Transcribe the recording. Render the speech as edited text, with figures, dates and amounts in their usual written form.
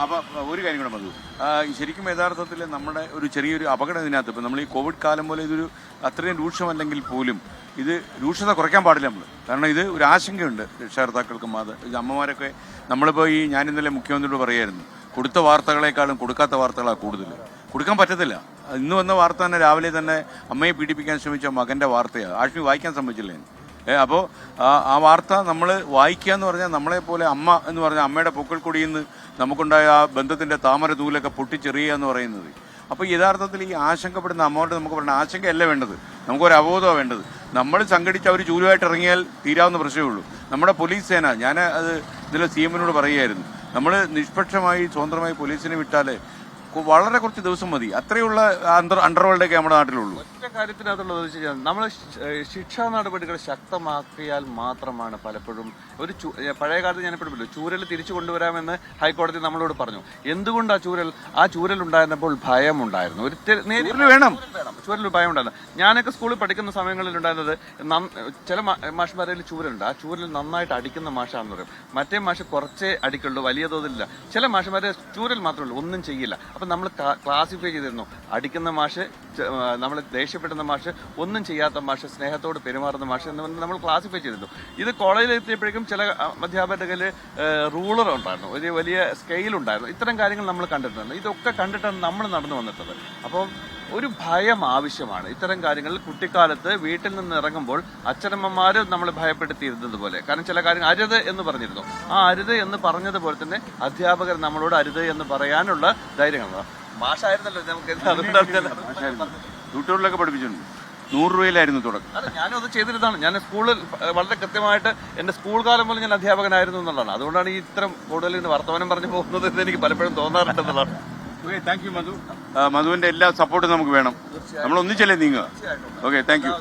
അപ്പോൾ ഒരു കാര്യം കൂടെ മതി. ശരിക്കും യഥാർത്ഥത്തിൽ നമ്മുടെ ഒരു ചെറിയൊരു അപകടം ഇതിനകത്ത് ഇപ്പം നമ്മൾ ഈ കോവിഡ് കാലം പോലെ ഇതൊരു അത്രയും രൂക്ഷമല്ലെങ്കിൽ പോലും ഇത് രൂക്ഷത കുറയ്ക്കാൻ പാടില്ല നമ്മൾ. കാരണം ഇത് ഒരു ആശങ്കയുണ്ട് രക്ഷകർത്താക്കൾക്കും. അത് അമ്മമാരൊക്കെ നമ്മളിപ്പോൾ ഞാൻ ഇന്നലെ മുഖ്യമന്ത്രിയോട് പറയായിരുന്നു, കൊടുത്ത വാർത്തകളെക്കാളും കൊടുക്കാത്ത വാർത്തകളാണ് കൂടുതൽ. കൊടുക്കാൻ പറ്റത്തില്ല. ഇന്ന് വന്ന വാർത്ത തന്നെ രാവിലെ തന്നെ അമ്മയെ പീഡിപ്പിക്കാൻ ശ്രമിച്ച മകൻ്റെ വാർത്തയാണ്. ആഷ്മി വായിക്കാൻ സമ്മതിച്ചില്ല. അപ്പോൾ ആ വാർത്ത നമ്മൾ വായിക്കുക എന്ന് പറഞ്ഞാൽ നമ്മളെപ്പോലെ അമ്മ എന്ന് പറഞ്ഞാൽ അമ്മയുടെ പൊക്കിൾ കൊടിയിൽ നിന്ന് നമുക്കുണ്ടായ ആ ബന്ധത്തിൻ്റെ താമര നൂലൊക്കെ പൊട്ടിച്ചെറിയുക എന്ന് പറയുന്നത്. അപ്പോൾ യഥാർത്ഥത്തിൽ ഈ ആശങ്കപ്പെടുന്ന അമ്മയോട് നമുക്ക് പറയുന്ന ആശങ്കയല്ല വേണ്ടത്, നമുക്കൊരു അവബോധമാണ് വേണ്ടത്. നമ്മൾ സംഘടിച്ച് അവർ ചൂലുമായിട്ട് ഇറങ്ങിയാൽ തീരാവുന്ന പ്രശ്നമേ ഉള്ളൂ. നമ്മുടെ പോലീസ് സേന, ഞാൻ അത് ഇന്നലെ CM-നോട് പറയുകയായിരുന്നു, നമ്മൾ നിഷ്പക്ഷമായി സ്വതന്ത്രമായി പോലീസിനെ വിട്ടാൽ വളരെ കുറച്ച് ദിവസം മതി. അത്രയുള്ള അണ്ടർവേൾഡൊക്കെ നമ്മുടെ നാട്ടിലുള്ളൂ. ഒറ്റ കാര്യത്തിനകത്തുള്ളത് നമ്മൾ ശിക്ഷാ നടപടികൾ ശക്തമാക്കിയാൽ മാത്രമാണ് പലപ്പോഴും ഒരു പഴയ കാലത്ത് ഞാനിപ്പോഴും ചൂരൽ തിരിച്ചു കൊണ്ടുവരാമെന്ന് ഹൈക്കോടതി നമ്മളോട് പറഞ്ഞു. എന്തുകൊണ്ട് ആ ചൂരൽ ഉണ്ടായിരുന്നപ്പോൾ ഭയമുണ്ടായിരുന്നു, ഒരു വേണം ചൂരൽ ഭയം ഉണ്ടായിരുന്നു. ഞാനൊക്കെ സ്കൂളിൽ പഠിക്കുന്ന സമയങ്ങളിൽ ഉണ്ടായിരുന്നത് ചില മാഷ്മാരിൽ ചൂരലുണ്ട്, ആ ചൂരൽ നന്നായിട്ട് അടിക്കുന്ന മാഷാണെന്ന് പറയും. മറ്റേ മാഷ് കുറച്ചേ അടിക്കുള്ളൂ, വലിയ തോതിലില്ല. ചില മാഷന്മാരെ ചൂരൽ മാത്രമേ ഉള്ളൂ, ഒന്നും ചെയ്യില്ല. അപ്പം നമ്മൾ ക്ലാസിഫൈ ചെയ്തിരുന്നു, അടിക്കുന്ന മാഷ്, നമ്മൾ ദേഷ്യപ്പെടുന്ന മാഷ്, ഒന്നും ചെയ്യാത്ത മാഷ്, സ്നേഹത്തോട് പെരുമാറുന്ന മാഷ് എന്ന് നമ്മൾ ക്ലാസിഫൈ ചെയ്തിരുന്നു. ഇത് കോളേജിൽ എത്തിയപ്പോഴേക്കും ചില അധ്യാപകരുടെ കയ്യിൽ റൂളർ ഉണ്ടായിരുന്നു, ഒരു വലിയ സ്കെയിൽ ഉണ്ടായിരുന്നു. ഇത്തരം കാര്യങ്ങൾ നമ്മൾ കണ്ടിട്ടുണ്ട്. ഇതൊക്കെ കണ്ടിട്ടാണ് നമ്മൾ നടന്നു വന്നിട്ടത്. അപ്പോൾ ഒരു ഭയം ആവശ്യമാണ് ഇത്തരം കാര്യങ്ങളിൽ. കുട്ടിക്കാലത്ത് വീട്ടിൽ നിന്ന് ഇറങ്ങുമ്പോൾ അച്ഛനമ്മമാർ നമ്മൾ ഭയപ്പെടുത്തിയിരുന്നത് പോലെ, കാരണം ചില കാര്യങ്ങൾ അരുത് എന്ന് പറഞ്ഞിരുന്നു. ആ അരുത് എന്ന് പറഞ്ഞതുപോലെ തന്നെ അധ്യാപകർ നമ്മളോട് അരുത് എന്ന് പറയാനുള്ള ധൈര്യങ്ങൾ. മാഷായിരുന്നല്ലോ നമുക്ക് യൂട്യൂബിലൊക്കെ പഠിപ്പിച്ചിട്ടുണ്ട്. 100 രൂപയിലായിരുന്നു തുടക്കം. അതെ, ഞാനും അത് ചെയ്തിരുന്നതാണ്. ഞാൻ സ്കൂളിൽ വളരെ കൃത്യമായിട്ട് എൻ്റെ സ്കൂൾ കാലം പോലും ഞാൻ അധ്യാപകനായിരുന്നു എന്നുള്ളതാണ്. അതുകൊണ്ടാണ് ഈ ഇത്തരം കൂടുതൽ വർത്തമാനം പറഞ്ഞു പോകുന്നത് എന്ന് എനിക്ക് പലപ്പോഴും തോന്നാറുണ്ടെന്നുള്ളതാണ്. താങ്ക് യു മധു. മധുവിന്റെ എല്ലാ സപ്പോർട്ടും നമുക്ക് വേണം. നമ്മൾ ഒന്നിച്ചല്ലേ നീങ്ങുക. Okay, thank you.